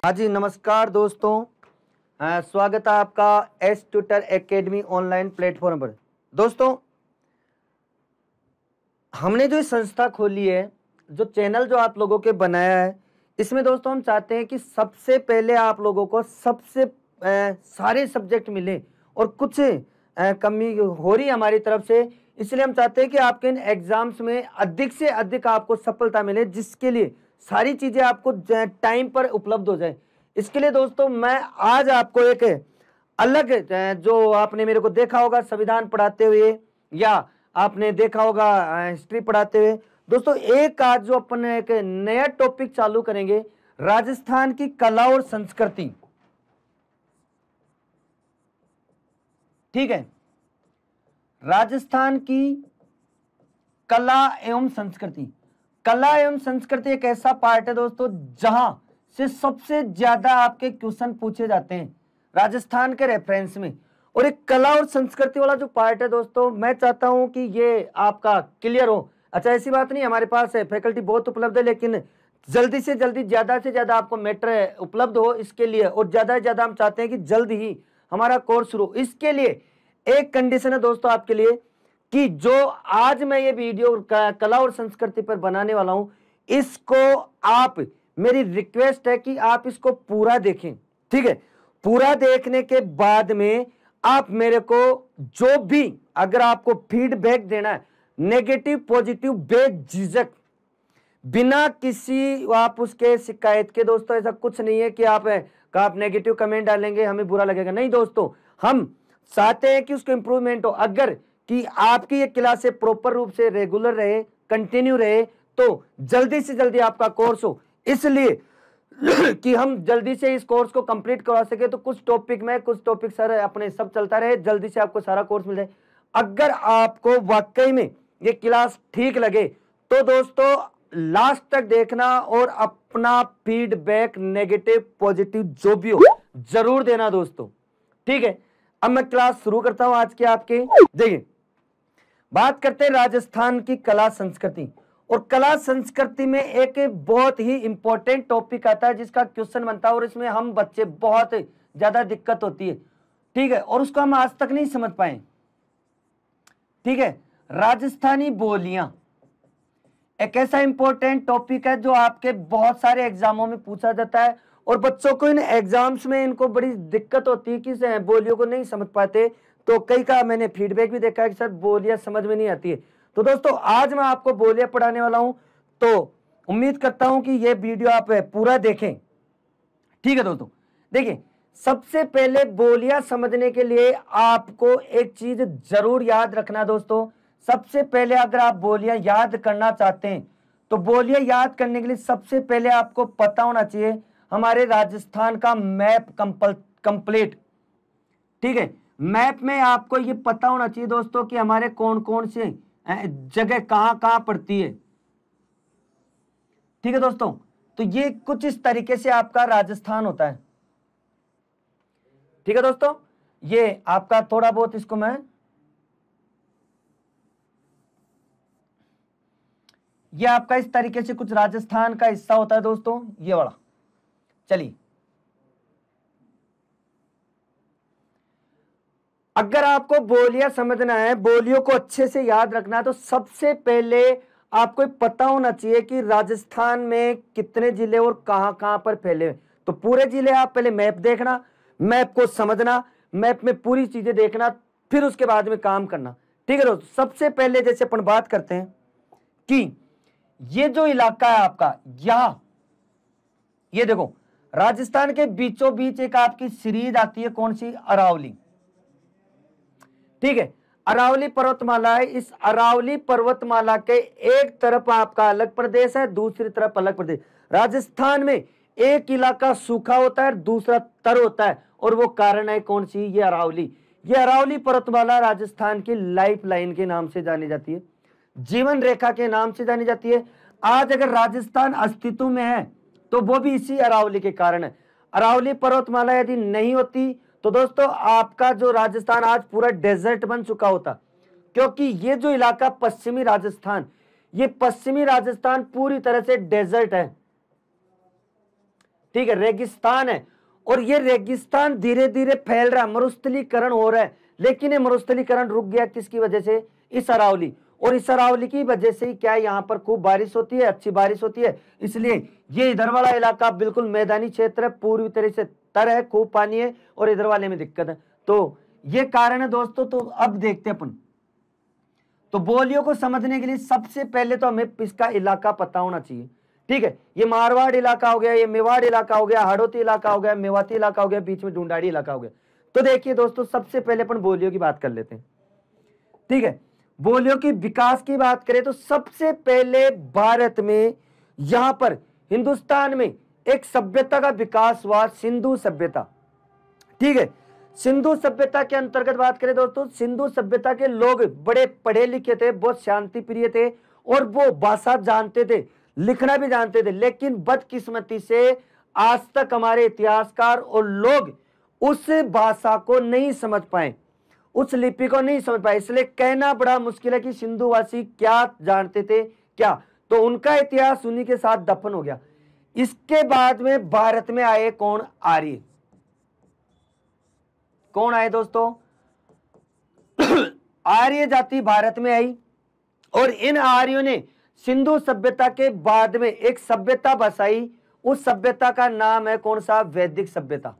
हाँ जी, नमस्कार दोस्तों। स्वागत है आपका S tutor academy online platform पर। दोस्तों, हमने जो संस्था खोली है, जो चैनल जो आप लोगों के बनाया है, इसमें दोस्तों हम चाहते हैं कि सबसे पहले आप लोगों को सबसे सारे सब्जेक्ट मिले और कुछ कमी हो रही हमारी तरफ से, इसलिए हम चाहते हैं कि आपके इन एग्जाम्स में अधिक से अधिक आपको सफलता मिले, जिसके लिए सारी चीजें आपको टाइम पर उपलब्ध हो जाए। इसके लिए दोस्तों मैं आज आपको एक अलग जो आपने मेरे को देखा होगा संविधान पढ़ाते हुए या आपने देखा होगा हिस्ट्री पढ़ाते हुए, दोस्तों एक आज जो अपन एक नया टॉपिक चालू करेंगे, राजस्थान की कला और संस्कृति। ठीक है, राजस्थान की कला एवं संस्कृति। कला एवं संस्कृति एक ऐसा पार्ट है दोस्तों जहां से सबसे ज्यादा आपके क्वेश्चन पूछे जाते हैं राजस्थान के रेफरेंस में। और एक कला और संस्कृति वाला जो पार्ट है दोस्तों, मैं चाहता हूं कि ये आपका क्लियर हो। अच्छा, ऐसी बात नहीं, हमारे पास है फैकल्टी बहुत उपलब्ध है, लेकिन जल्दी से जल्दी ज्यादा से ज्यादा आपको मैटर उपलब्ध हो इसके लिए, और ज्यादा से ज्यादा हम चाहते हैं कि जल्द ही हमारा कोर्स शुरू हो। इसके लिए एक कंडीशन है दोस्तों आपके लिए कि जो आज मैं ये वीडियो कला और संस्कृति पर बनाने वाला हूं, इसको आप, मेरी रिक्वेस्ट है कि आप इसको पूरा देखें। ठीक है, पूरा देखने के बाद में आप मेरे को जो भी अगर आपको फीडबैक देना है, नेगेटिव पॉजिटिव बेझिझक, बिना किसी आप उसके शिकायत के, दोस्तों ऐसा कुछ नहीं है कि आप नेगेटिव कमेंट डालेंगे हमें बुरा लगेगा, नहीं दोस्तों, हम चाहते हैं कि उसको इंप्रूवमेंट हो। अगर कि आपकी ये क्लास प्रॉपर रूप से रेगुलर रहे, कंटिन्यू रहे, तो जल्दी से जल्दी आपका कोर्स हो, इसलिए कि हम जल्दी से इस कोर्स को कंप्लीट करवा सके, तो कुछ टॉपिक सर अपने सब चलता रहे, जल्दी से आपको सारा कोर्स मिल जाए। अगर आपको वाकई में ये क्लास ठीक लगे तो दोस्तों लास्ट तक देखना और अपना फीडबैक नेगेटिव पॉजिटिव जो भी हो जरूर देना दोस्तों। ठीक है, अब मैं क्लास शुरू करता हूं आज के आपके। देखिए, बात करते हैं राजस्थान की कला संस्कृति। और कला संस्कृति में एक बहुत ही इंपॉर्टेंट टॉपिक आता है जिसका क्वेश्चन बनता है, और इसमें हम बच्चे बहुत ज्यादा दिक्कत होती है। ठीक है, और उसको हम आज तक नहीं समझ पाए। ठीक है, राजस्थानी बोलियां एक ऐसा इंपॉर्टेंट टॉपिक है जो आपके बहुत सारे एग्जामों में पूछा जाता है, और बच्चों को इन एग्जाम्स में इनको बड़ी दिक्कत होती है कि बोलियों को नहीं समझ पाते। तो कई का मैंने फीडबैक भी देखा है कि सर बोलियां समझ में नहीं आती है। तो दोस्तों आज मैं आपको बोलियां पढ़ाने वाला हूं, तो उम्मीद करता हूं कि ये वीडियो आप पूरा देखें। ठीक है दोस्तों, देखिए, सबसे पहले बोलियां समझने के लिए आपको एक चीज जरूर याद रखना दोस्तों। सबसे पहले अगर आप बोलियां याद करना चाहते हैं, तो बोलियां याद करने के लिए सबसे पहले आपको पता होना चाहिए हमारे राजस्थान का मैप कंप्लीट। ठीक है, मैप में आपको ये पता होना चाहिए दोस्तों कि हमारे कौन कौन से जगह कहां कहां पड़ती है। ठीक है दोस्तों, तो ये कुछ इस तरीके से आपका राजस्थान होता है। ठीक है दोस्तों, ये आपका थोड़ा बहुत इसको मैं, ये आपका इस तरीके से कुछ राजस्थान का हिस्सा होता है दोस्तों, ये वाला। चलिए, अगर आपको बोलियां समझना है, बोलियों को अच्छे से याद रखना है, तो सबसे पहले आपको पता होना चाहिए कि राजस्थान में कितने जिले और कहां कहां पर फैले हुए। तो पूरे जिले आप पहले मैप देखना, मैप को समझना, मैप में पूरी चीजें देखना, फिर उसके बाद में काम करना। ठीक है दोस्तों, सबसे पहले जैसे अपन बात करते हैं कि ये जो इलाका है आपका, यहां ये देखो, राजस्थान के बीचों बीच एक आपकी सीरीज आती है, कौन सी? अरावली। ठीक है, अरावली पर्वतमाला है। इस अरावली पर्वतमाला के एक तरफ आपका अलग प्रदेश है, दूसरी तरफ अलग प्रदेश। राजस्थान में एक इलाका सूखा होता है, दूसरा तर होता है, और वो कारण है कौन सी? ये अरावली। ये अरावली पर्वतमाला राजस्थान की लाइफ लाइन के नाम से जानी जाती है, जीवन रेखा के नाम से जानी जाती है। आज अगर राजस्थान अस्तित्व में है तो वो भी इसी अरावली के कारण है। अरावली पर्वतमाला यदि नहीं होती तो दोस्तों आपका जो राजस्थान आज पूरा डेजर्ट बन चुका होता, क्योंकि ये जो इलाका पश्चिमी राजस्थान, ये पश्चिमी राजस्थान पूरी तरह से डेजर्ट है। ठीक है, रेगिस्तान है, और ये रेगिस्तान धीरे धीरे फैल रहा है, मरुस्थलीकरण हो रहा है। लेकिन ये मरुस्थलीकरण रुक गया किसकी वजह से? इस अरावली, और इस अरावली की वजह से ही क्या है, यहाँ पर खूब बारिश होती है, अच्छी बारिश होती है, इसलिए ये इधर वाला इलाका बिल्कुल मैदानी क्षेत्र है, पूरी तरह से तर है, खूब पानी है, और इधर वाले में दिक्कत है। तो ये कारण है दोस्तों। तो अब देखते हैं अपन, तो बोलियों को समझने के लिए सबसे पहले तो हमें इसका इलाका पता होना चाहिए। ठीक है, ये मारवाड़ इलाका हो गया, ये मेवाड़ इलाका हो गया, हाड़ौती इलाका हो गया, मेवाती इलाका हो गया, बीच में ढूंढाड़ी इलाका हो गया। तो देखिए दोस्तों, सबसे पहले अपन बोलियों की बात कर लेते हैं। ठीक है, बोलियों की विकास की बात करें तो सबसे पहले भारत में, यहां पर हिंदुस्तान में एक सभ्यता का विकास हुआ, सिंधु सभ्यता। ठीक है, सिंधु सभ्यता के अंतर्गत बात करें दोस्तों, सिंधु सभ्यता के लोग बड़े पढ़े लिखे थे, बहुत शांति प्रिय थे, और वो भाषा जानते थे, लिखना भी जानते थे। लेकिन बदकिस्मती से आज तक हमारे इतिहासकार और लोग उस भाषा को नहीं समझ पाए, उस लिपि को नहीं समझ पाए। इसलिए कहना बड़ा मुश्किल है कि सिंधुवासी क्या जानते थे क्या, तो उनका इतिहास उन्हीं के साथ दफन हो गया। इसके बाद में भारत में आए कौन? आर्य। कौन आए दोस्तों? आर्य जाति भारत में आई, और इन आर्यों ने सिंधु सभ्यता के बाद में एक सभ्यता बसाई। उस सभ्यता का नाम है कौन सा? वैदिक सभ्यता।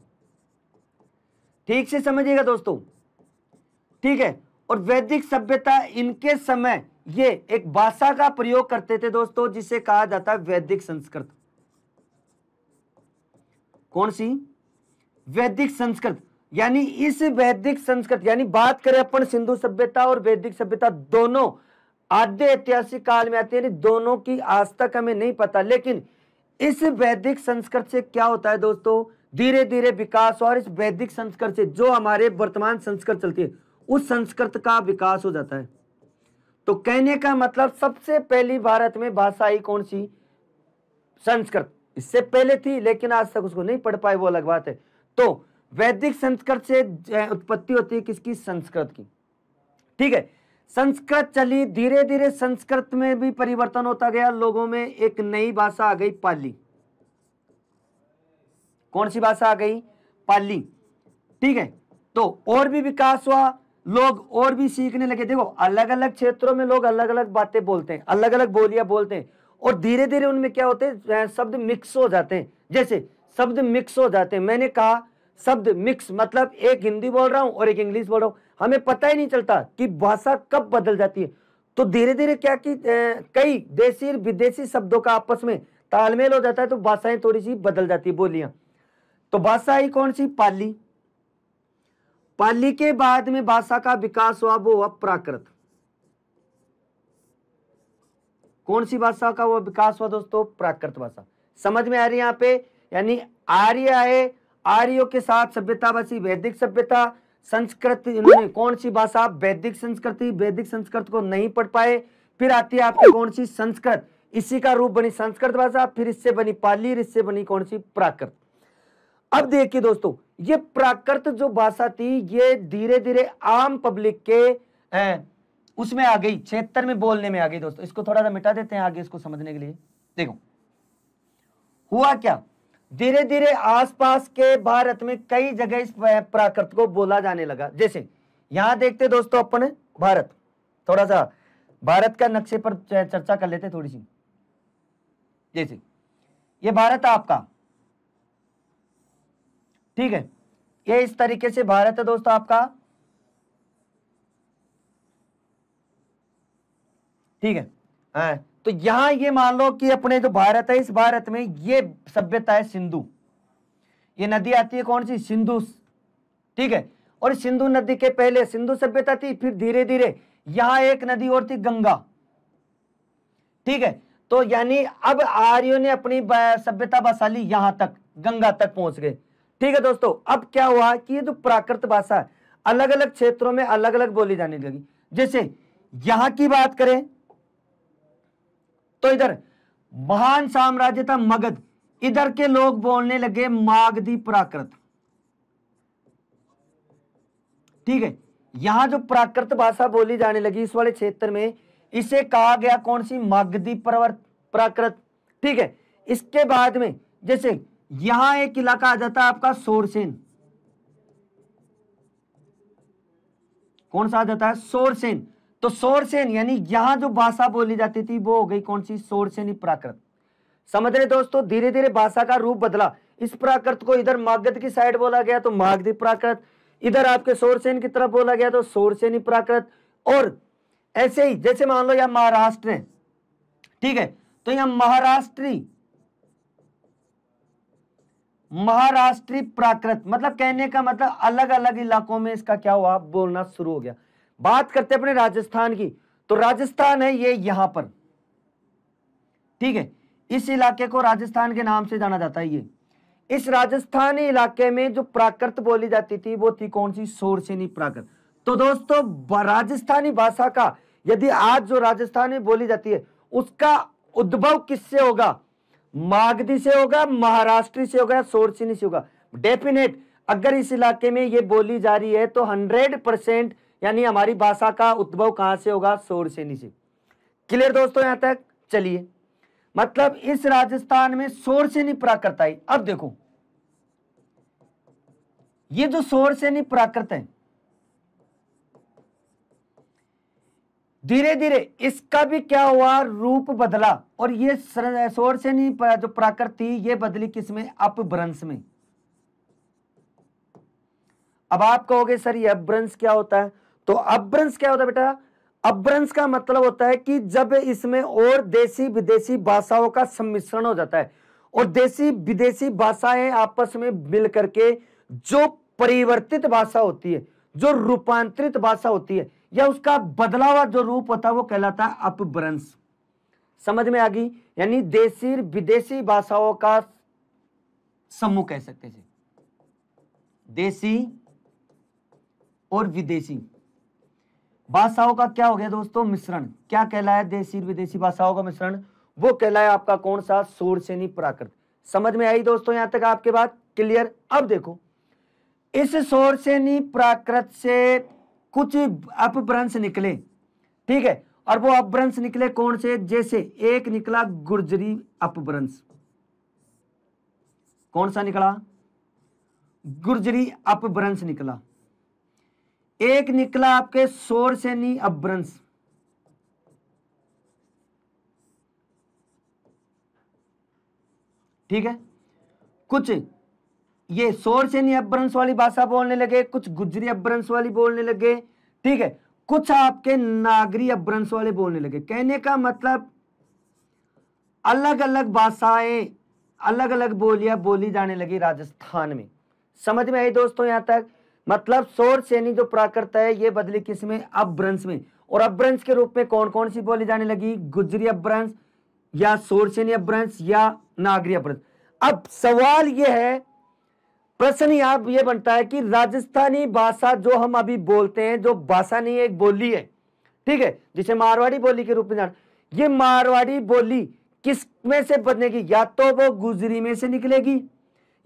ठीक से समझिएगा दोस्तों। ठीक है, और वैदिक सभ्यता, इनके समय ये एक भाषा का प्रयोग करते थे दोस्तों, जिसे कहा जाता है वैदिक संस्कृत। कौन सी? वैदिक संस्कृत। यानी इस वैदिक संस्कृत, यानी बात करें अपन सिंधु सभ्यता और वैदिक सभ्यता, दोनों आद्य ऐतिहासिक काल में आती है, दोनों की आज तक हमें नहीं पता। लेकिन इस वैदिक संस्कृत से क्या होता है दोस्तों? धीरे धीरे विकास, और इस वैदिक संस्कृत से जो हमारे वर्तमान संस्कृत चलती है, उस संस्कृत का विकास हो जाता है। तो कहने का मतलब, सबसे पहली भारत में भाषा आई कौन सी? संस्कृत। इससे पहले थी, लेकिन आज तक उसको नहीं पढ़ पाए, वो अलग बात है। तो वैदिक संस्कृत से उत्पत्ति होती है किसकी? संस्कृत की। ठीक है, संस्कृत चली, धीरे धीरे संस्कृत में भी परिवर्तन होता गया, लोगों में एक नई भाषा आ गई, पाली। कौन सी भाषा आ गई? पाली। ठीक है, तो और भी विकास हुआ, लोग और भी सीखने लगे। देखो, अलग अलग क्षेत्रों में लोग अलग अलग बातें बोलते हैं, अलग अलग बोलियां बोलते हैं, और धीरे धीरे उनमें क्या होते हैं? शब्द मिक्स हो जाते हैं। जैसे शब्द मिक्स हो जाते हैं, मैंने कहा शब्द मिक्स मतलब एक हिंदी बोल रहा हूं और एक इंग्लिश बोल रहा हूं, हमें पता ही नहीं चलता कि भाषा कब बदल जाती है। तो धीरे धीरे क्या कि कई देशी विदेशी शब्दों का आपस में तालमेल हो जाता है, तो भाषाएं थोड़ी सी बदल जाती है, बोलियां। तो भाषा आई कौन सी? पाली। पाली के बाद में भाषा का विकास हुआ, वो हुआ प्राकृत। कौन सी भाषा का वो विकास हुआ दोस्तों? प्राकृत भाषा। समझ में आ रही है यहाँ पे? यानी आर्य आए, आर्यों के साथ सभ्यता बसी, वैदिक सभ्यता। संस्कृत, इन्होंने कौन सी भाषा? वैदिक संस्कृति। वैदिक संस्कृत को नहीं पढ़ पाए, फिर आती है आपकी कौन सी? संस्कृत। इसी का रूप बनी संस्कृत भाषा, फिर इससे बनी पाली, इससे बनी कौन सी? प्राकृत। अब देखिए दोस्तों, ये प्राकृत जो भाषा थी, ये धीरे धीरे आम पब्लिक के उसमें आ गई, क्षेत्र में बोलने में आ गई दोस्तों। इसको थोड़ा सा मिटा देते हैं आगे इसको समझने के लिए। देखो हुआ क्या, धीरे धीरे आसपास के भारत में कई जगह इस प्राकृत को बोला जाने लगा। जैसे यहां देखते दोस्तों अपन भारत, थोड़ा सा भारत का नक्शे पर चर्चा कर लेते थोड़ी सी। जैसे ये भारत है आपका, ठीक है, ये इस तरीके से भारत है दोस्तों आपका। ठीक है, हाँ, तो यहां ये मान लो कि अपने जो भारत है, इस भारत में ये सभ्यता है सिंधु। ये नदी आती है कौन सी? सिंधु। ठीक है, और सिंधु नदी के पहले सिंधु सभ्यता थी, फिर धीरे धीरे यहां एक नदी और थी, गंगा। ठीक है, तो यानी अब आर्यों ने अपनी सभ्यता बसा ली, यहां तक गंगा तक पहुंच गए। ठीक है दोस्तों, अब क्या हुआ कि ये जो प्राकृत भाषा है, अलग अलग क्षेत्रों में अलग अलग बोली जाने लगी। जैसे यहां की बात करें तो इधर महान साम्राज्य था मगध, इधर के लोग बोलने लगे मागधी प्राकृत। ठीक है, यहां जो प्राकृत भाषा बोली जाने लगी इस वाले क्षेत्र में, इसे कहा गया कौन सी? मागधी प्राकृत। ठीक है, इसके बाद में जैसे यहां एक इलाका आ जाता है आपका सोरसेन। कौन सा आ जाता है? सोरसेन। तो सोरसेन यानी यहां जो भाषा बोली जाती थी वो हो गई कौन सी? सोरसेनी प्राकृत। समझ रहे दोस्तों, धीरे धीरे भाषा का रूप बदला। इस प्राकृत को इधर मागध की साइड बोला गया तो मागधी प्राकृत, इधर आपके सोरसेन की तरफ बोला गया तो सोरसेनी प्राकृत। और ऐसे ही जैसे मान लो यह महाराष्ट्र है, ठीक है, तो यह महाराष्ट्री प्राकृत, मतलब कहने का मतलब अलग अलग इलाकों में इसका क्या हुआ? बोलना शुरू हो गया। बात करते अपने राजस्थान की, तो राजस्थान है ये यहां पर, ठीक है, इस इलाके को राजस्थान के नाम से जाना जाता है। ये इस राजस्थानी इलाके में जो प्राकृत बोली जाती थी वो थी कौन सी? सोरसेनी प्राकृत। तो दोस्तों राजस्थानी भाषा का यदि आज जो राजस्थान में बोली जाती है उसका उद्भव किससे होगा? मागधी से होगा, महाराष्ट्री से होगा, सोरसेनी से होगा? डेफिनेट अगर इस इलाके में ये बोली जा रही है तो 100% यानी हमारी भाषा का उद्भव कहां से होगा? सोरसेनी से। क्लियर दोस्तों यहां तक? चलिए, मतलब इस राजस्थान में सोरसेनी प्राकृत आई। अब देखो ये जो सोरसेनी प्राकृत है धीरे धीरे इसका भी क्या हुआ? रूप बदला। और ये सोरसेनी जो प्राकृत थी ये बदली किसमें? अपभ्रंश में। अब आप कहोगे सर ये अपभ्रंश क्या होता है? तो अपभ्रंश क्या होता है बेटा? अपभ्रंश का मतलब होता है कि जब इसमें और देसी विदेशी भाषाओं का सम्मिश्रण हो जाता है और देसी विदेशी भाषाएं आपस में मिल करके जो परिवर्तित भाषा होती है, जो रूपांतरित भाषा होती है या उसका बदला हुआ जो रूप होता है वो कहलाता है अपभ्रंश। समझ में आ गई? यानी देसी विदेशी भाषाओं का समूह कह सकते हैं। देसी और विदेशी भाषाओं का क्या हो गया दोस्तों? मिश्रण। क्या कहलाया? देसी विदेशी भाषाओं का मिश्रण, वो कहलाया आपका कौन सा? सोरसेनी प्राकृत। समझ में आई दोस्तों यहां तक आपके बात क्लियर? अब देखो इस सोरसेनी प्राकृत से कुछ अपभ्रंश निकले, ठीक है, और वो अपभ्रंश निकले कौन से? जैसे एक निकला गुर्जरी अपभ्रंश। कौन सा निकला? गुर्जरी अपभ्रंश निकला। एक निकला आपके सोरसेनी अपभ्रंश, ठीक है, कुछ ये सोरसेनी अपभ्रंश वाली भाषा बोलने लगे, कुछ गुजरी अपभ्रंश वाली बोलने लगे, ठीक है, कुछ आपके नागरी अपभ्रंश वाले बोलने लगे। कहने का मतलब अलग अलग भाषाएं, अलग अलग बोलियां बोली जाने लगी राजस्थान में। समझ में आई दोस्तों यहां तक? मतलब सोरसेनी जो प्राकृत है ये बदली किसमें? अपभ्रंश में। और अपभ्रंश के रूप में कौन कौन सी बोली जाने लगी? गुजरी अपभ्रंश या सोरसेनी अपभ्रंश या नागरी अपभ्रंश। अब सवाल यह है, प्रश्न यहां ये बनता है कि राजस्थानी भाषा जो हम अभी बोलते हैं, जो भाषा नहीं है एक बोली है, ठीक है, जिसे मारवाड़ी बोली के रूप में जान, ये मारवाड़ी बोली किस में से बनेगी? या तो वो गुजरी में से निकलेगी,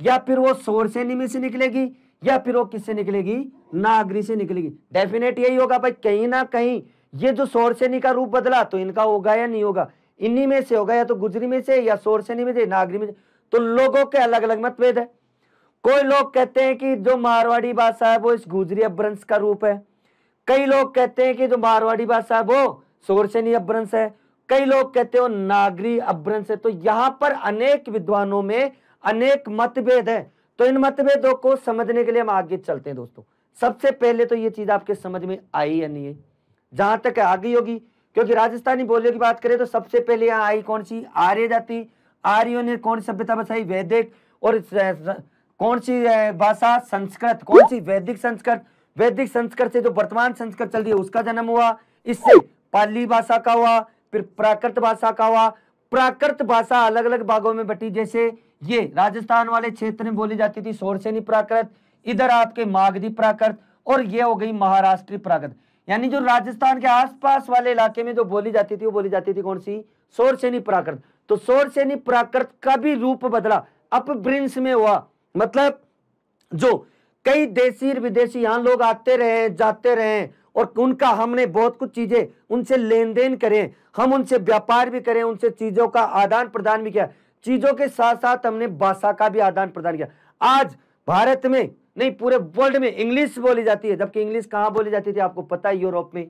या फिर वो सोरसेनी में से निकलेगी, या फिर वो किससे निकलेगी? नागरी से निकलेगी। डेफिनेट यही होगा भाई, कहीं ना कहीं ये जो सोरसेनी का रूप बदला तो इनका होगा या नहीं होगा? इन्हीं में से होगा, या तो गुजरी में से, या सोरसेनी में से, नागरी में से। तो लोगों के अलग अलग मतभेद है। कोई लोग कहते हैं कि जो मारवाड़ी भाषा है वो इस गुजरी अपभ्रंश का रूप है, कई लोग कहते हैं कि जो मारवाड़ी भाषा है वो सोरसेनी अपभ्रंश है, कई लोग कहते हो नागरी अपभ्रंश है। तो यहां पर अनेक विद्वानों में अनेक मतभेद है। तो इन मतभेदों को समझने के लिए हम आगे चलते हैं दोस्तों। सबसे पहले तो ये चीज आपके समझ में आई या नहीं है? जहां तक आ गई होगी, क्योंकि राजस्थानी बोलियों की बात करें तो सबसे पहले यहाँ आई कौन सी? आर्य जाति। आर्यों ने कौन सी सभ्यता बसाई? वैदिक। और कौन सी भाषा? संस्कृत। कौन सी? वैदिक संस्कृत। वैदिक संस्कृत से जो वर्तमान संस्कृत चल रही है उसका जन्म हुआ। इससे पाली भाषा का हुआ, फिर प्राकृत भाषा का हुआ। प्राकृत भाषा अलग अलग भागों में बटी, जैसे ये राजस्थान वाले क्षेत्र में बोली जाती थी सोरसेनी प्राकृत, इधर आपके मागधी प्राकृत, और ये हो गई महाराष्ट्री प्राकृत। यानी जो राजस्थान के आसपास वाले इलाके में जो बोली जाती थी वो बोली जाती थी कौन सी? सोरसेनी प्राकृत। तो सोरसेनी प्राकृत का भी रूप बदला, अपभ्रंश में हुआ। मतलब जो कई देशी विदेशी यहाँ लोग आते रहे, जाते रहे, और उनका हमने बहुत कुछ चीजें उनसे लेन देन करें, हम उनसे व्यापार भी करें, उनसे चीजों का आदान प्रदान भी किया, चीजों के साथ साथ हमने भाषा का भी आदान प्रदान किया। आज भारत में नहीं, पूरे वर्ल्ड में इंग्लिश बोली जाती है, जबकि इंग्लिश कहां बोली जाती थी आपको पता है, यूरोप में,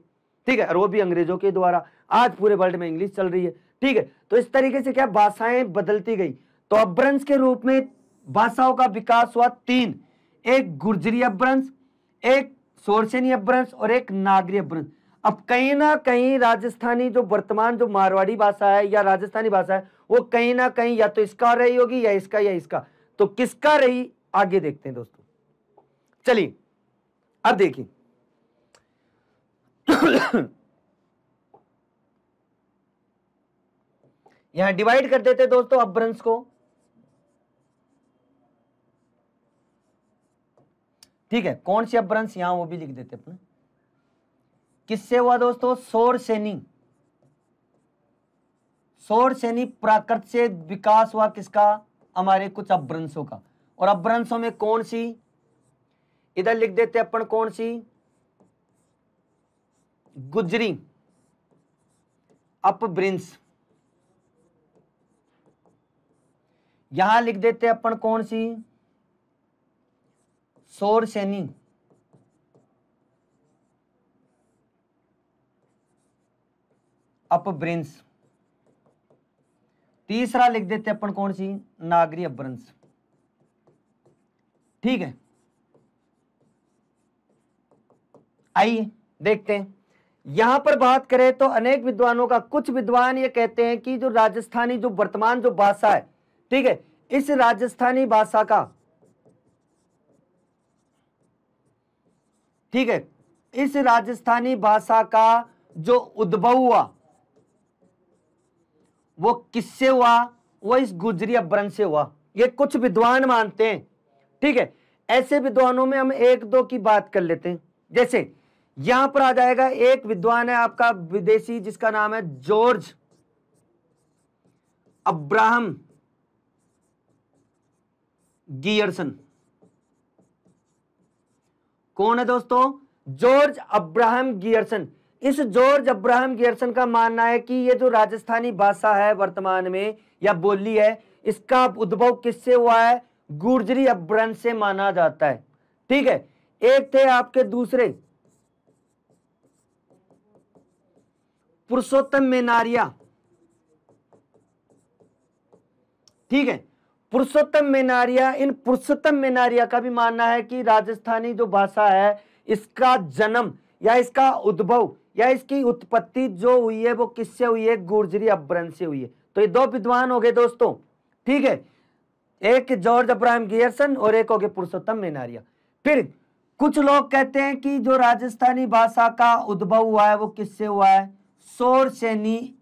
ठीक है, और वो भी अंग्रेजों के द्वारा। आज पूरे वर्ल्ड में इंग्लिश चल रही है, ठीक है। तो इस तरीके से क्या भाषाएं बदलती गई। तो अपभ्रंश के रूप में भाषाओं का विकास हुआ तीन, एक गुर्जरी अपभ्रंश, एक शोरसेनी अपभ्रंश और एक नागरी अपभ्रंश। अब कहीं ना कहीं राजस्थानी जो वर्तमान जो मारवाड़ी भाषा है या राजस्थानी भाषा है, वो कहीं ना कहीं या तो इसका रही होगी या इसका। तो किसका रही, आगे देखते हैं दोस्तों। चलिए अब देखिए यहां डिवाइड कर देते दोस्तों अपभ्रंश को, ठीक है। कौन सी अपभ्रंश, यहां वो भी लिख देते अपने। किससे हुआ दोस्तों, शोरसेनी। शोरसेनी प्राकृत से विकास हुआ किसका, हमारे कुछ अपभ्रंशों का। और अपभ्रंशों में कौन सी, इधर लिख देते अपन, कौन सी, गुजरी अपभ्रंश। यहां लिख देते अपन कौन सी, शोरसेनी अपभ्रंश। तीसरा लिख देते अपन कौन सी, नागरी अपभ्रंश, ठीक है। आइए देखते हैं, यहां पर बात करें तो अनेक विद्वानों का, कुछ विद्वान ये कहते हैं कि जो राजस्थानी जो वर्तमान जो भाषा है, ठीक है, इस राजस्थानी भाषा का, ठीक है, इस राजस्थानी भाषा का जो उद्भव हुआ वो किससे हुआ, वो इस गुजरी अपभ्रंश से हुआ। ये कुछ विद्वान मानते हैं, ठीक है। ऐसे विद्वानों में हम एक दो की बात कर लेते हैं। जैसे यहां पर आ जाएगा, एक विद्वान है आपका विदेशी जिसका नाम है जॉर्ज अब्राहम गियर्सन। कौन है दोस्तों, जॉर्ज अब्राहम गियर्सन। इस जॉर्ज अब्राहम गियर्सन का मानना है कि ये जो राजस्थानी भाषा है वर्तमान में या बोली है, इसका उद्भव किससे हुआ है, गुर्जरी अपभ्रंश से माना जाता है, ठीक है। एक थे आपके दूसरे पुरुषोत्तम मेनारिया, ठीक है, पुरुषोत्तम मेनारिया। इन पुरुषोत्तम मेनारिया का भी मानना है कि राजस्थानी जो भाषा है, इसका जन्म या इसका उद्भव या इसकी उत्पत्ति जो हुई है वो किससे हुई है, गुर्जरी अपभ्रंश से हुई है। तो ये दो विद्वान हो गए दोस्तों, ठीक है, एक जॉर्ज अब्राहम गियर्सन और एक हो गए पुरुषोत्तम मेनारिया। फिर कुछ लोग कहते हैं कि जो राजस्थानी भाषा का उद्भव हुआ है वो किससे हुआ है, शोरसेनी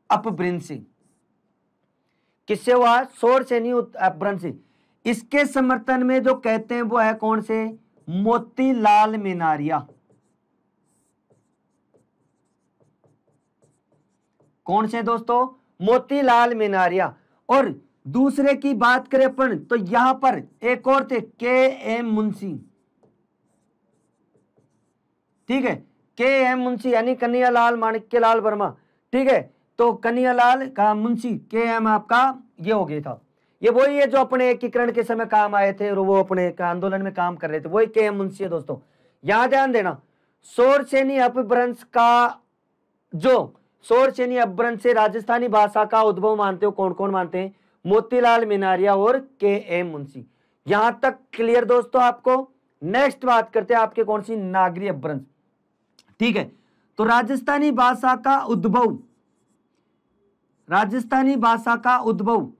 अपभ्रंश से। किससे हुआ, शोरसेनी अपभ्रंश से। इसके समर्थन में जो कहते हैं वो है कौन से, मोतीलाल मेनारिया। कौन से दोस्तों, मोतीलाल मेनारिया। और दूसरे की बात करें अपन तो यहां पर एक और थे, के एम मुंशी, ठीक है, के एम मुंशी यानी कन्हैयालाल माणिक्यलाल वर्मा, ठीक है। तो कन्हैयालाल का मुंशी, के एम आपका ये हो गया था, ये वही है जो अपने एकीकरण के समय काम आए थे और वो अपने आंदोलन में काम कर रहे थे, वही के एम मुंशी है दोस्तों। यहां ध्यान देना, शोरसेनी अपभ्रंश का, जो शोरसेनी अपभ्रंश से राजस्थानी भाषा का उद्भव मानते हो कौन कौन मानते हैं, मोतीलाल मेनारिया और के एम मुंशी। यहां तक क्लियर दोस्तों आपको। नेक्स्ट बात करते हैं आपके कौन सी, नागरी अपभ्रंश, ठीक है। तो राजस्थानी भाषा का उद्भव, राजस्थानी भाषा का उद्भव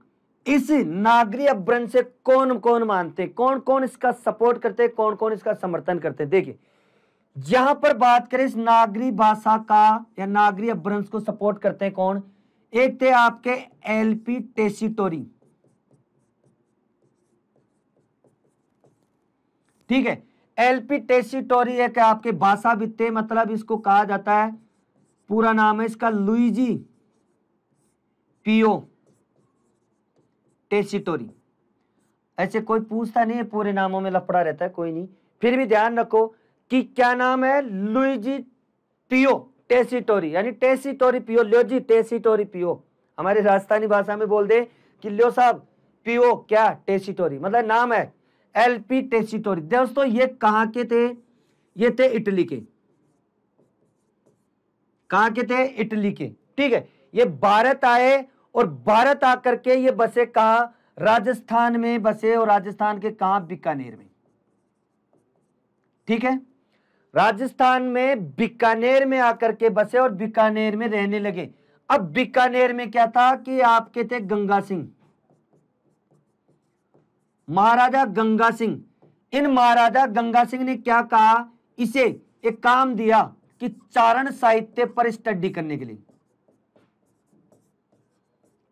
इस नागरी अपभ्रंश से कौन कौन मानते, कौन कौन इसका सपोर्ट करते, कौन कौन इसका समर्थन करते। देखिए यहां पर बात करें इस नागरी भाषा का या नागरी अपभ्रंश को सपोर्ट करते हैं कौन, एक थे आपके एलपी टेसीटोरी, ठीक है। एलपी टेसीटोरी एक आपके भाषाविद थे, मतलब इसको कहा जाता है, पूरा नाम है इसका लुइजी पियो टेसीटोरी। ऐसे कोई पूछता नहीं है, पूरे नामों में लफड़ा रहता है, कोई नहीं, फिर भी ध्यान रखो कि क्या नाम है, लुइजी पियो टेसीटोरी, यानी टेसीटोरी पियो, लुइजी टेसीटोरी पियो, हमारे राजस्थानी भाषा में बोल दे कि लो साहब पीओ क्या टेसिटोरी, मतलब नाम है एलपी टेसिटोरी। दोस्तों ये कहां के थे, ये थे इटली के, कहां के थे, इटली के। ठीक है, ये भारत आए और भारत आकर के ये बसे कहां, राजस्थान में बसे, और राजस्थान के कहां, बीकानेर में। ठीक है, राजस्थान में बीकानेर में आकर के बसे और बीकानेर में रहने लगे। अब बीकानेर में क्या था कि आपके थे गंगा सिंह, महाराजा गंगा सिंह। इन महाराजा गंगा सिंह ने क्या कहा, इसे एक काम दिया कि चारण साहित्य पर स्टडी करने के लिए।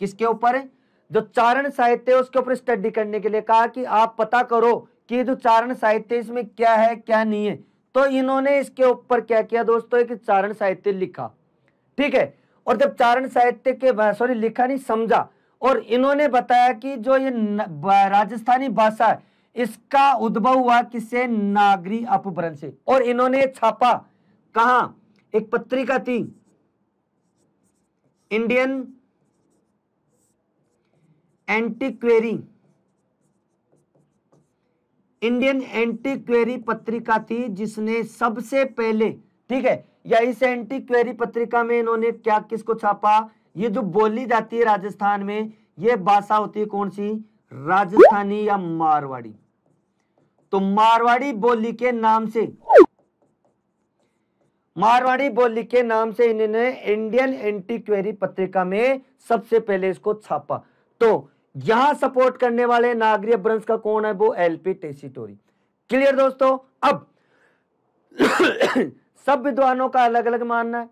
किसके ऊपर, जो चारण साहित्य है उसके ऊपर स्टडी करने के लिए कहा कि आप पता करो कि जो चारण साहित्य इसमें क्या है क्या नहीं है। तो इन्होंने इसके ऊपर क्या किया दोस्तों, एक चारण साहित्य लिखा। ठीक है, और जब चारण साहित्य के सॉरी लिखा नहीं, समझा, और इन्होंने बताया कि जो ये राजस्थानी भाषा है इसका उद्भव हुआ किससे, नागरी अपभ्रंश से। और इन्होंने छापा कहां, एक पत्रिका थी इंडियन एंटीक्वेरी, इंडियन एंटीक्वेरी पत्रिका थी जिसने सबसे पहले, ठीक है, या इस एंटीक्वेरी पत्रिका में इन्होंने क्या किसको छापा, ये जो बोली जाती है राजस्थान में ये भाषा होती है कौन सी, राजस्थानी या मारवाड़ी। तो मारवाड़ी बोली के नाम से, मारवाड़ी बोली के नाम से इन्होंने इंडियन एंटीक्वेरी पत्रिका में सबसे पहले इसको छापा। तो यहां सपोर्ट करने वाले नागरी अपभ्रंश का कौन है, वो एलपी टेसिटोरी। क्लियर दोस्तों। अब सब विद्वानों का अलग अलग मानना है,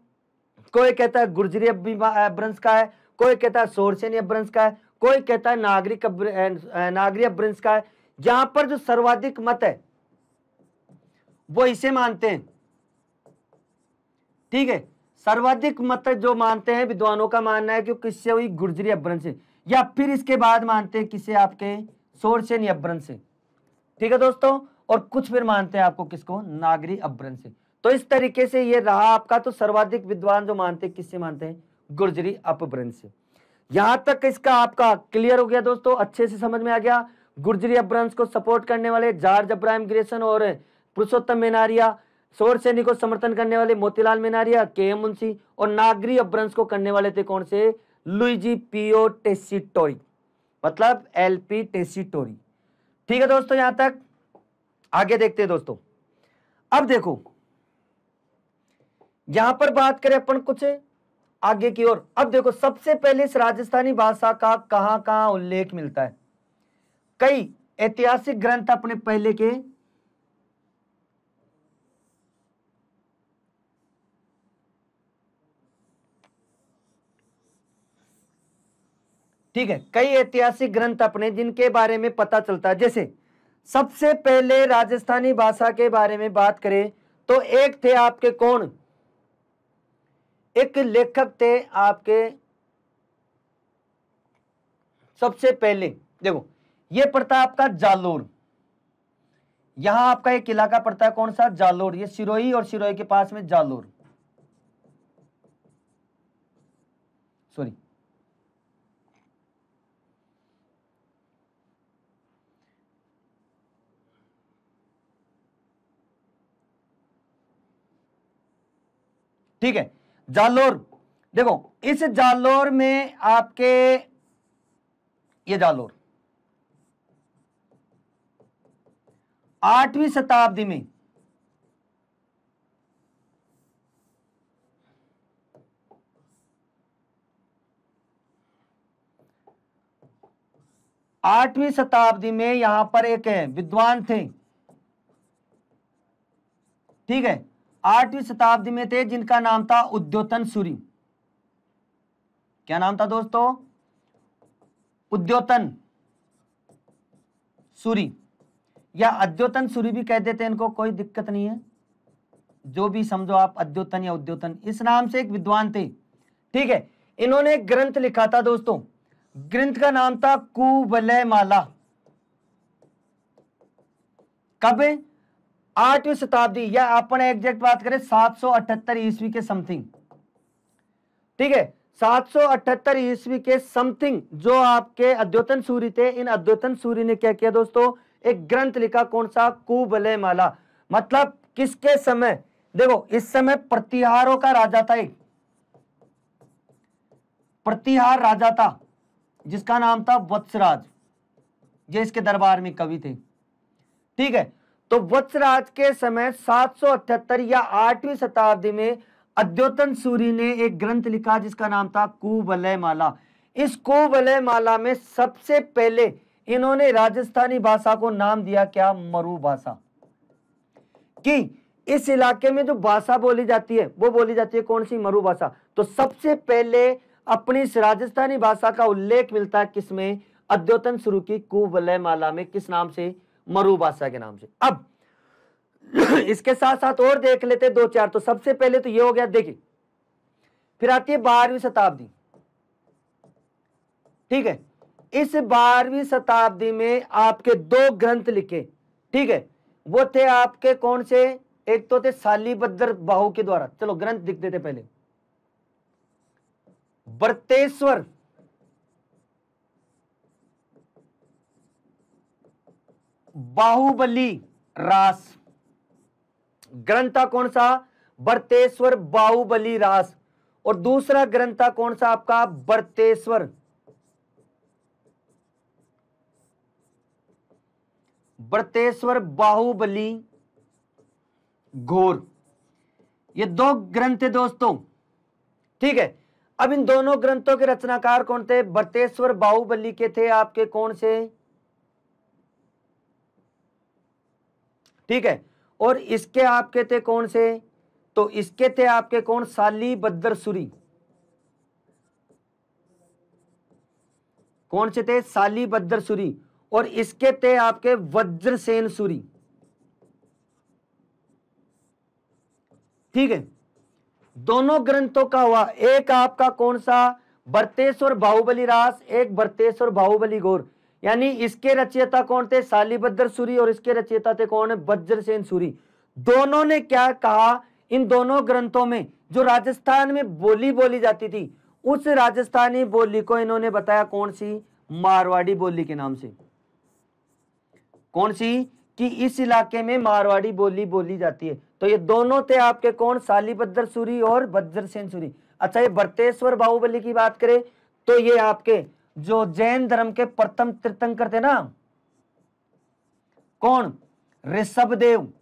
कोई कहता है गुर्जरी अपभ्रंश का है, कोई कहता है शोरसेनी अपभ्रंश का है, कोई कहता है नागरी अपभ्रंश का है। यहां पर जो सर्वाधिक मत है वो इसे मानते हैं। ठीक है, सर्वाधिक मत जो मानते हैं विद्वानों का मानना है कि किससे हुई, गुर्जरी अपभ्रंश से, या फिर इसके बाद मानते हैं किसे, आपके शोरसेनी अपभ्रंश से। ठीक है दोस्तों, और कुछ फिर मानते हैं आपको किसको, नागरी अपभ्रंश से। तो इस तरीके से ये रहा आपका, तो सर्वाधिक विद्वान जो मानते हैं किससे मानते हैं, गुर्जरी अपभ्रंश से। यहां तक इसका आपका क्लियर हो गया दोस्तों, अच्छे से समझ में आ गया। गुर्जरी अपभ्रंश को सपोर्ट करने वाले जॉर्ज अब्राहम ग्रेसन और पुरुषोत्तम मेनारिया, शोरसेनी को समर्थन करने वाले मोतीलाल मेनारिया, के.एम. मुंशी, और नागरी अपभ्रंश को करने वाले थे कौन से, लुइजी पीओ टेसिटोरी, मतलब एलपी टेसिटोरी। ठीक है दोस्तों, यहां तक आगे देखते हैं दोस्तों। अब देखो यहां पर बात करें अपन कुछ आगे की ओर। अब देखो सबसे पहले इस राजस्थानी भाषा का कहां कहां उल्लेख मिलता है, कई ऐतिहासिक ग्रंथ अपने पहले के, ठीक है, कई ऐतिहासिक ग्रंथ अपने जिनके बारे में पता चलता है। जैसे सबसे पहले राजस्थानी भाषा के बारे में बात करें तो एक थे आपके कौन, एक लेखक थे आपके, सबसे पहले देखो ये पड़ता है आपका जालोर, यहां आपका एक इलाका पड़ता है कौन सा, जालोर, ये सिरोही और सिरोही के पास में जालोर, सॉरी ठीक है, जालोर। देखो इस जालोर में आपके, ये जालोर 8वीं शताब्दी में, आठवीं शताब्दी में यहां पर एक विद्वान थे, ठीक है, 8वीं शताब्दी में थे जिनका नाम था उद्योतन सूरी। क्या नाम था दोस्तों, उद्योतन सूरी, या अद्योतन सूरी भी कह देते हैं इनको, कोई दिक्कत नहीं है, जो भी समझो आप, अद्योतन या उद्योतन, इस नाम से एक विद्वान थे। ठीक है, इन्होंने एक ग्रंथ लिखा था दोस्तों, ग्रंथ का नाम था कुवलय माला। कब, 8वीं शताब्दी, या अपन एग्जैक्ट बात करें 778 ईस्वी के समथिंग। ठीक है, 778 ईस्वी के समथिंग जो आपके अद्योतन सूरी थे, इन अद्योतन सूरी ने क्या किया दोस्तों, एक ग्रंथ लिखा, कौन सा, कुवलय माला। मतलब किसके समय, देखो इस समय प्रतिहारों का राजा था, एक प्रतिहार राजा था जिसका नाम था वत्सराज, ये इसके दरबार में कवि थे। ठीक है, तो वत्सराज के समय 778 या 8वीं शताब्दी में अद्योतन सूरी ने एक ग्रंथ लिखा जिसका नाम था कुवलय माला। इस कुवलय माला में सबसे पहले इन्होंने राजस्थानी भाषा को नाम दिया क्या, मरु भाषा। कि इस इलाके में जो भाषा बोली जाती है वो बोली जाती है कौन सी, मरु भाषा। तो सबसे पहले अपनी इस राजस्थानी भाषा का उल्लेख मिलता है किसमें, अद्योतन सूरी की कुवलय माला में, किस नाम से, मरु भाषा के नाम से। अब इसके साथ साथ और देख लेते दो चार। तो सबसे पहले तो ये हो गया, देखिए फिर आती है 12वीं शताब्दी। ठीक है, इस 12वीं शताब्दी में आपके दो ग्रंथ लिखे, ठीक है, वो थे आपके कौन से, एक तो थे शालिभद्र बाहु के द्वारा, चलो ग्रंथ लिख देते पहले, बर्तेश्वर बाहुबली रास, ग्रंथ था कौन सा, बर्तेश्वर बाहुबली रास। और दूसरा ग्रंथ था कौन सा आपका, बर्तेश्वर बाहुबली घोर। ये दो ग्रंथ थे दोस्तों। ठीक है, अब इन दोनों ग्रंथों के रचनाकार कौन थे, बर्तेश्वर बाहुबली के थे आपके कौन से, ठीक है, और इसके आपके थे कौन से, तो इसके थे आपके कौन, शालिभद्र सूरी। कौन से थे, शालिभद्र सूरी। और इसके थे आपके वज्रसेन सूरी। ठीक है, दोनों ग्रंथों का हुआ एक आपका कौन सा, बर्तेश्वर बाहुबली रास, एक बर्तेश्वर बाहुबली घोर। यानी इसके रचयिता कौन थे, शालिभद्र सूरी, और इसके रचयिता थे कौन है, वज्रसेन सूरी। दोनों ने क्या कहा, इन दोनों ग्रंथों में जो राजस्थान में बोली जाती थी, उस राजस्थानी बोली को इन्होंने बताया कौन सी, मारवाड़ी बोली के नाम से। कौन सी, कि इस इलाके में मारवाड़ी बोली जाती है। तो ये दोनों थे आपके कौन, शालिभद्र सूरी और वज्रसेन सूरी। अच्छा, ये बर्तेश्वर बाहुबली की बात करें तो ये आपके जो जैन धर्म के प्रथम तीर्थंकर थे ना, कौन, ऋषभदेव।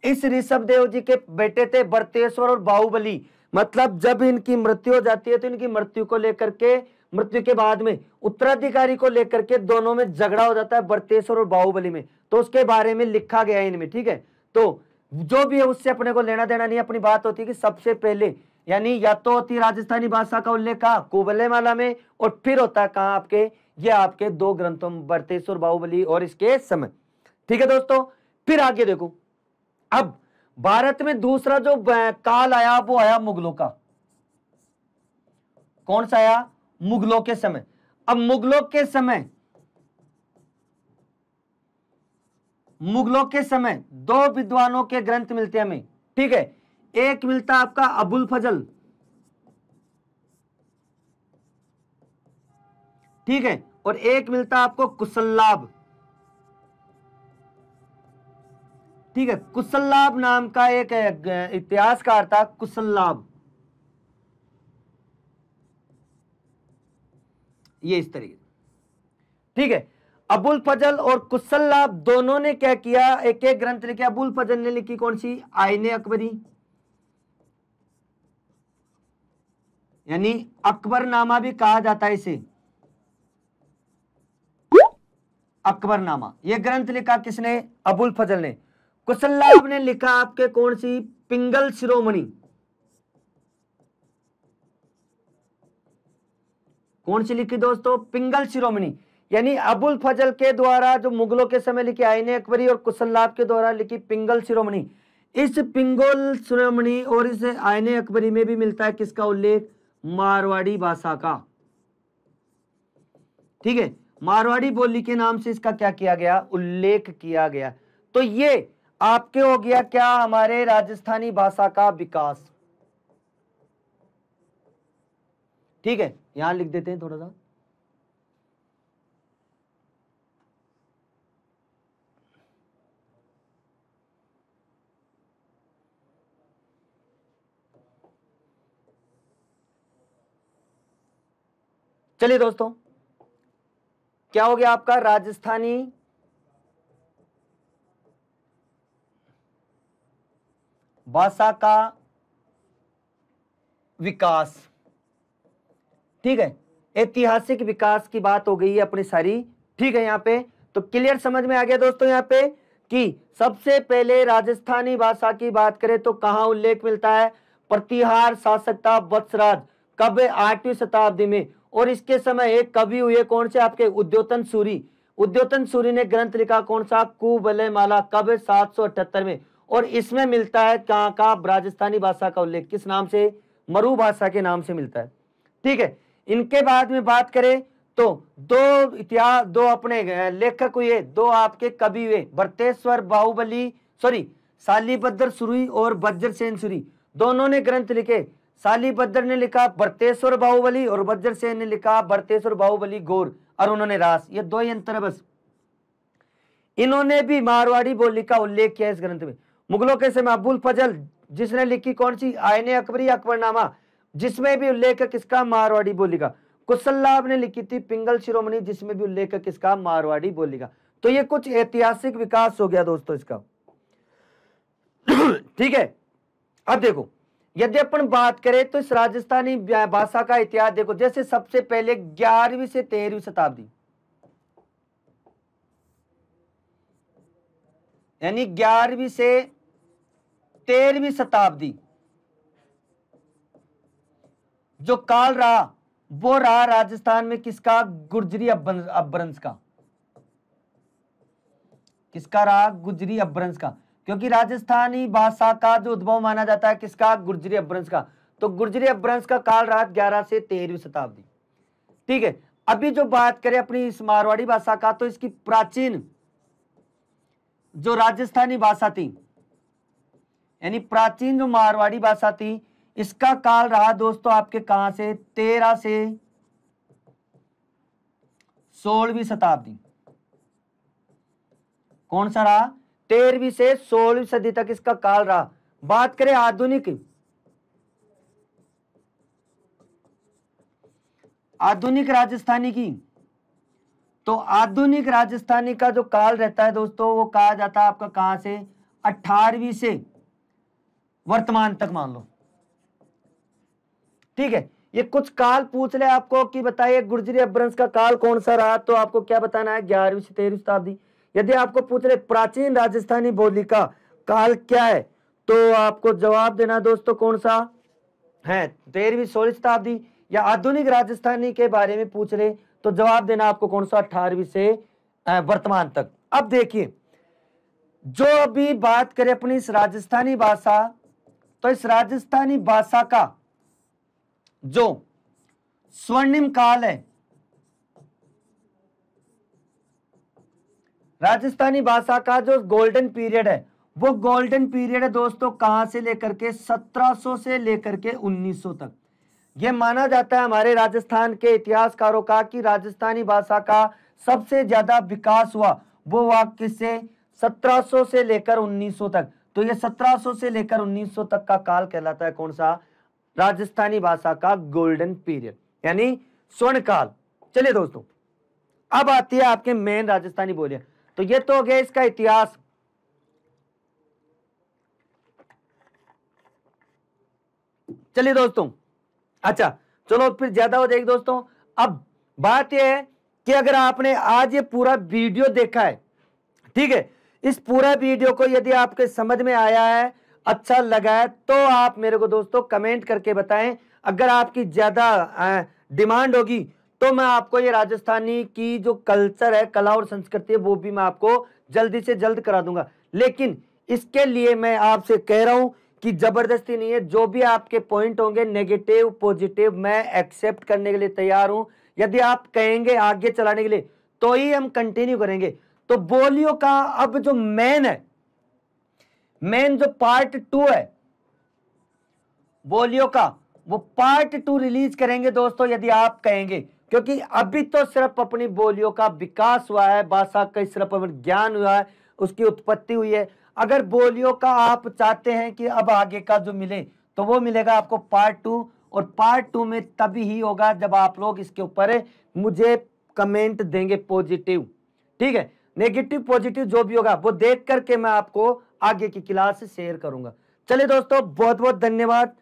इस ऋषभदेव जी के बेटे थे बर्तेश्वर और बाहुबली। मतलब जब इनकी मृत्यु हो जाती है तो इनकी मृत्यु को लेकर के, मृत्यु के बाद में उत्तराधिकारी को लेकर के दोनों में झगड़ा हो जाता है, बर्तेश्वर और बाहुबली में। तो उसके बारे में लिखा गया है इनमें। ठीक है, तो जो भी है उससे अपने को लेना देना नहीं। अपनी बात होती है कि सबसे पहले यानी या तो होती राजस्थानी भाषा का उल्लेख कहा, कुवलय माला में, और फिर होता है कहा आपके, ये आपके दो ग्रंथों, बर्तेश्वर बाहुबली और इसके समय। ठीक है दोस्तों, फिर आगे देखो। अब भारत में दूसरा जो काल आया वो आया मुगलों का। कौन सा आया, मुगलों के समय। अब मुगलों के समय दो विद्वानों के ग्रंथ मिलते हैं हमें। ठीक है, एक मिलता आपका अबुल फजल, ठीक है, और एक मिलता आपको कुशललाभ। ठीक है, कुशललाभ नाम का एक इतिहासकार था, कुशललाभ। ये इस तरीके। ठीक है, अबुल फजल और कुशललाभ दोनों ने क्या किया, एक एक ग्रंथ लिखे। अबुल फजल ने लिखी कौन सी, आईने अकबरी, यानी अकबरनामा भी कहा जाता है इसे, अकबरनामा। यह ग्रंथ लिखा किसने, अबुल फजल ने। कुशललाभ ने लिखा आपके कौन सी, पिंगल शिरोमणि। कौन सी लिखी दोस्तों, पिंगल शिरोमणि। यानी अबुल फजल के द्वारा जो मुगलों के समय लिखी आईने अकबरी और कुशललाभ के द्वारा लिखी पिंगल शिरोमणि। इस पिंगल शिरोमणि और इस आईने अकबरी में भी मिलता है किसका उल्लेख, मारवाड़ी भाषा का। ठीक है, मारवाड़ी बोली के नाम से इसका क्या किया गया, उल्लेख किया गया। तो ये आपके हो गया क्या, हमारे राजस्थानी भाषा का विकास। ठीक है, यहां लिख देते हैं थोड़ा सा। चलिए दोस्तों, क्या हो गया आपका राजस्थानी भाषा का विकास। ठीक है, ऐतिहासिक विकास की बात हो गई है अपनी सारी। ठीक है, यहां पे तो क्लियर समझ में आ गया दोस्तों यहां पे कि सबसे पहले राजस्थानी भाषा की बात करें तो कहां उल्लेख मिलता है, प्रतिहार शासकता वत्सराज, कब 8वीं शताब्दी में। और इसके समय एक कवि हुए कौन से आपके उद्योतन सूरी। उद्योतन सूरी ने ग्रंथ लिखा कौन सा, कुवलयमाला, कब 778 में। और इसमें मिलता है कहां का, राजस्थानी भाषा का उल्लेख किस नाम से, मरु भाषा के नाम से मिलता है। ठीक है, इनके बाद में बात करें तो दो इतिहास, दो अपने लेखक हुए, दो आपके कवि हुए, भरतेश्वर बाहुबली शालीभद्र सुरी और वज्रसेन सुरी, दोनों ने ग्रंथ लिखे। शालीभद्र ने लिखा भरतेश्वर बाहुबली और वज्रसेन ने लिखा भरतेश्वर बाहुबली गौर और उन्होंने रास, ये दो ही अंतर है बस। इन्होंने भी मारवाड़ी बोली का उल्लेख किया इस ग्रंथ में। मुगलों के समय अबुल फजल जिसने लिखी कौन सी, आयने अकबरी अकबरनामा, जिसमें भी उल्लेख है किसका, मारवाड़ी बोली का। कुशललाभ ने लिखी थी पिंगल शिरोमणि, जिसमें भी उल्लेख है किसका, मारवाड़ी बोली का। तो ये कुछ ऐतिहासिक विकास हो गया दोस्तों इसका। ठीक है, अब देखो यदि अपन बात करें तो इस राजस्थानी भाषा का इतिहास देखो, जैसे सबसे पहले 11वीं से 13वीं शताब्दी, यानी 11वीं से 13वीं शताब्दी जो काल रहा वो रहा राजस्थान में किसका, गुर्जरी अपभ्रंश का। किसका रहा, गुर्जरी अपभ्रंश का, क्योंकि राजस्थानी भाषा का जो उद्भव माना जाता है किसका, गुर्जरी अपभ्रंश का। तो गुर्जरी अपभ्रंश का काल रहा 11 से 13वीं शताब्दी। ठीक है, अभी जो बात करें अपनी इस मारवाड़ी भाषा का, तो इसकी प्राचीन जो राजस्थानी भाषा थी, यानी प्राचीन जो मारवाड़ी भाषा थी, इसका काल रहा दोस्तों आपके कहां से, 13 से 16वीं शताब्दी। कौन सा रहा, 13वीं से 16वीं सदी तक इसका काल रहा। बात करें आधुनिक राजस्थानी की, तो आधुनिक राजस्थानी का जो काल रहता है दोस्तों वो कहा जाता है आपका कहां से, 18वीं से वर्तमान तक मान लो। ठीक है, ये कुछ काल पूछ ले आपको कि बताइए गुर्जरी अपभ्रंश का काल कौन सा रहा, तो आपको क्या बताना है, 11वीं से 13वीं शताब्दी। यदि आपको पूछ ले प्राचीन राजस्थानी बोली का काल क्या है, तो आपको जवाब देना दोस्तों कौन सा है, 13वीं 16वीं शताब्दी। या आधुनिक राजस्थानी के बारे में पूछ ले तो जवाब देना आपको कौन सा, 18वीं से वर्तमान तक। अब देखिए जो अभी बात करें अपनी इस राजस्थानी भाषा, तो इस राजस्थानी भाषा का जो स्वर्णिम काल है, राजस्थानी भाषा का जो गोल्डन पीरियड है, वो गोल्डन पीरियड है दोस्तों कहां से लेकर के 1700 से लेकर के 1900 तक। यह माना जाता है हमारे राजस्थान के इतिहासकारों का कि राजस्थानी भाषा का सबसे ज्यादा विकास हुआ वो हुआ किससे, 1700 से लेकर 1900 तक। तो ये 1700 से लेकर 1900 तक का काल कहलाता है कौन सा, राजस्थानी भाषा का गोल्डन पीरियड, यानी स्वर्ण काल। चलिए दोस्तों, अब आती है आपके मेन राजस्थानी बोलियां। तो ये तो हो गया इसका इतिहास। चलिए दोस्तों, अच्छा चलो फिर ज्यादा हो जाएगी दोस्तों। अब बात यह है कि अगर आपने आज ये पूरा वीडियो देखा है, ठीक है, इस पूरा वीडियो को यदि आपके समझ में आया है, अच्छा लगा है, तो आप मेरे को दोस्तों कमेंट करके बताएं। अगर आपकी ज्यादा डिमांड होगी तो मैं आपको ये राजस्थानी की जो कल्चर है, कला और संस्कृति है, वो भी मैं आपको जल्दी से जल्द करा दूंगा। लेकिन इसके लिए मैं आपसे कह रहा हूं कि जबरदस्ती नहीं है, जो भी आपके पॉइंट होंगे नेगेटिव पॉजिटिव मैं एक्सेप्ट करने के लिए तैयार हूं। यदि आप कहेंगे आगे चलाने के लिए तो ही हम कंटिन्यू करेंगे। तो बोलियों का अब जो मेन है, मेन जो पार्ट 2 है बोलियों का, वो पार्ट 2 रिलीज करेंगे दोस्तों, यदि आप कहेंगे, क्योंकि अभी तो सिर्फ अपनी बोलियों का विकास हुआ है, भाषा का सिर्फ ज्ञान हुआ है, उसकी उत्पत्ति हुई है। अगर बोलियों का आप चाहते हैं कि अब आगे का जो मिले, तो वो मिलेगा आपको पार्ट 2, और पार्ट 2 में तभी ही होगा जब आप लोग इसके ऊपर मुझे कमेंट देंगे पॉजिटिव, ठीक है। नेगेटिव पॉजिटिव जो भी होगा वो देख करके मैं आपको आगे की क्लास शेयर करूंगा। चलिए दोस्तों, बहुत बहुत धन्यवाद।